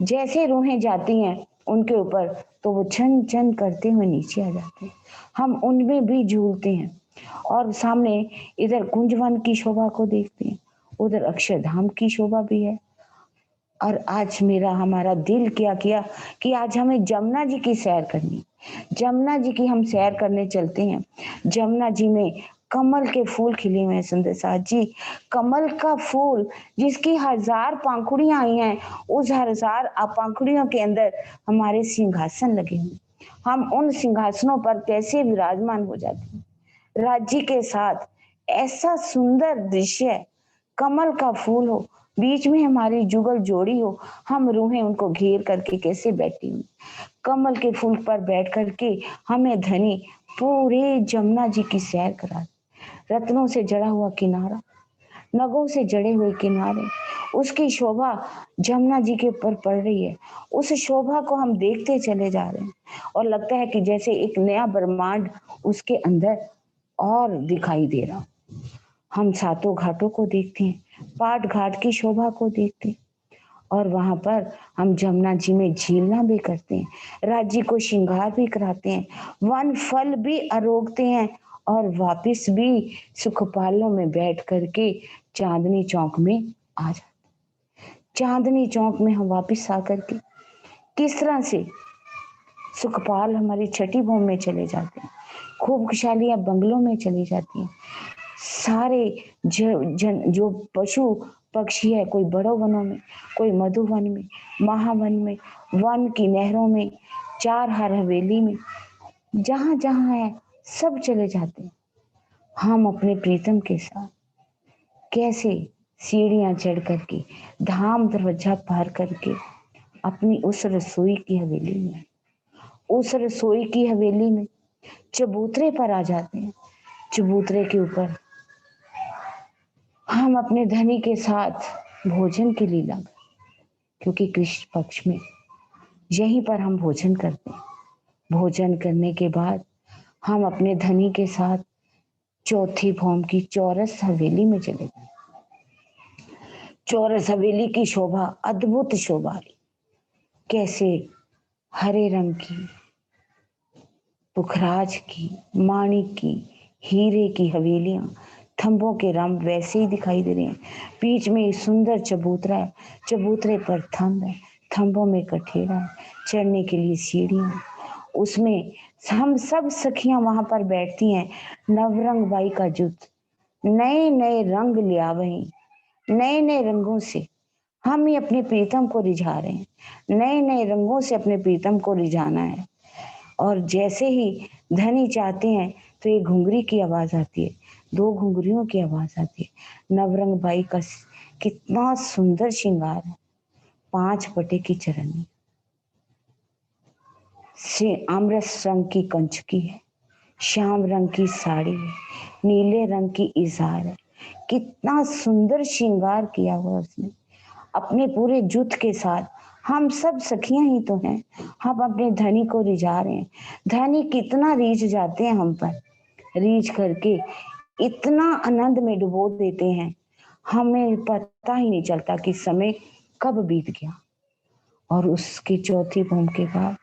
A: जैसे रूहें जाती हैं उनके ऊपर तो वो छन छन करते हुए नीचे आ जाते हैं, हम उनमें भी झूलते हैं। और सामने इधर कुंजवन की शोभा को देखते हैं, उधर अक्षरधाम की शोभा भी है। और आज मेरा हमारा दिल क्या किया कि आज हमें जमुना जी की सैर करनी, जमुना जी की हम सैर करने चलते हैं। जमुना जी में कमल के फूल खिले हुए हैं सुंदर साथ जी, कमल का फूल जिसकी 1000 पंखुड़ियां आई हैं, उस 1000 पंखुड़ियों के अंदर हमारे सिंहासन लगे हुए, हम उन सिंहासनों पर कैसे विराजमान हो जाते हैं राज्य के साथ। ऐसा सुंदर दृश्य, कमल का फूल हो, बीच में हमारी जुगल जोड़ी हो, हम रूहें उनको घेर करके कैसे बैठी हुई, कमल के फूल पर बैठ करके हमें धनी पूरे जमुना जी की सैर करा। रत्नों से जड़ा हुआ किनारा, नगों से जड़े हुए किनारे, उसकी शोभा जमुना जी के ऊपर पड़ रही है। उस शोभा को हम देखते चले जा रहे हैं और लगता है कि जैसे एक नया ब्रह्मांड उसके अंदर और दिखाई दे रहा। हम सातों घाटों को देखते हैं, पाट घाट की शोभा को देखते हैं और वहां पर हम जमुना जी में झीलना भी करते हैं, राज्य को श्रृंगार भी कराते हैं, वन फल भी आरोगते हैं और वापिस भी सुखपालों में बैठ करके चांदनी चौक में आ जाते। चांदनी चौक में हम वापिस आकर के किस तरह से सुखपाल हमारी छठी भूमि में चले जाते हैं, खूब खुशहालियां बंगलों में चली जाती हैं। सारे जो पशु पक्षी है, कोई बड़ों वनों में, कोई मधुवन में, महावन में, वन की नहरों में, 4 हर हवेली में, जहां जहां है सब चले जाते हैं। हम अपने प्रीतम के साथ कैसे सीढ़ियां चढ़ करके, धाम दरवाजा पार करके अपनी उस रसोई की हवेली में, उस रसोई की हवेली में चबूतरे पर आ जाते हैं। चबूतरे के ऊपर हम अपने धनी के साथ भोजन की लीला, क्योंकि कृष्ण पक्ष में यहीं पर हम भोजन करते हैं। भोजन करने के बाद हम अपने धनी के साथ चौथी भौम की चौरस हवेली में चले गए। चौरस हवेली की शोभा अद्भुत शोभा, कैसे हरे रंग की, पुखराज की, माणिक की, हीरे की हवेलियां, थंबों के रंग वैसे ही दिखाई दे रहे हैं। बीच में एक सुंदर चबूतरा है, चबूतरे पर थंब है, थंबों में कठेरा है, चढ़ने के लिए सीढ़ियां, उसमें हम सब सखियां वहां पर बैठती हैं। नवरंग बाई का जुत, नए नए रंग लिया वही, नए नए रंगों से हम ही अपने प्रीतम को रिझा रहे हैं, नए नए रंगों से अपने प्रीतम को रिझाना है। और जैसे ही धनी चाहते हैं तो एक घुंघरी की आवाज आती है, दो घुंघरियों की आवाज आती है। नवरंग बाई का कितना सुंदर श्रृंगार है, 5 पटे की चरनी से अमरस रंग की कंचकी है, श्याम रंग की साड़ी है, नीले रंग की इज़ार है। कितना सुंदर श्रृंगार किया हुआ उसने अपने पूरे जुट के साथ। हम सब सखियां ही तो हैं, हम अपने धनी को रिझा रहे हैं। धनी कितना रीझ जाते हैं हम पर, रीझ करके इतना आनंद में डुबो देते हैं, हमें पता ही नहीं चलता कि समय कब बीत गया। और उसकी चौथी भौम के बाद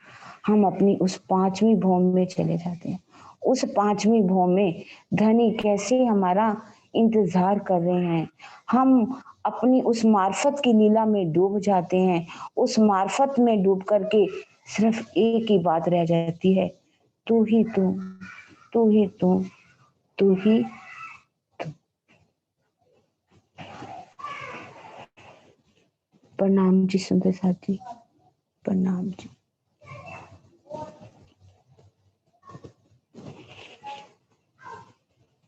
A: हम अपनी उस 5वीं भौम में चले जाते हैं। उस 5वीं भौम में धनी कैसे हमारा इंतजार कर रहे हैं। हम अपनी उस मार्फत की लीला में डूब जाते हैं। उस मार्फत में डूब करके सिर्फ एक ही बात रह जाती है, तू ही तू, तू ही तू, तू ही। प्रणाम जी सुंदर साथी, प्रणाम जी।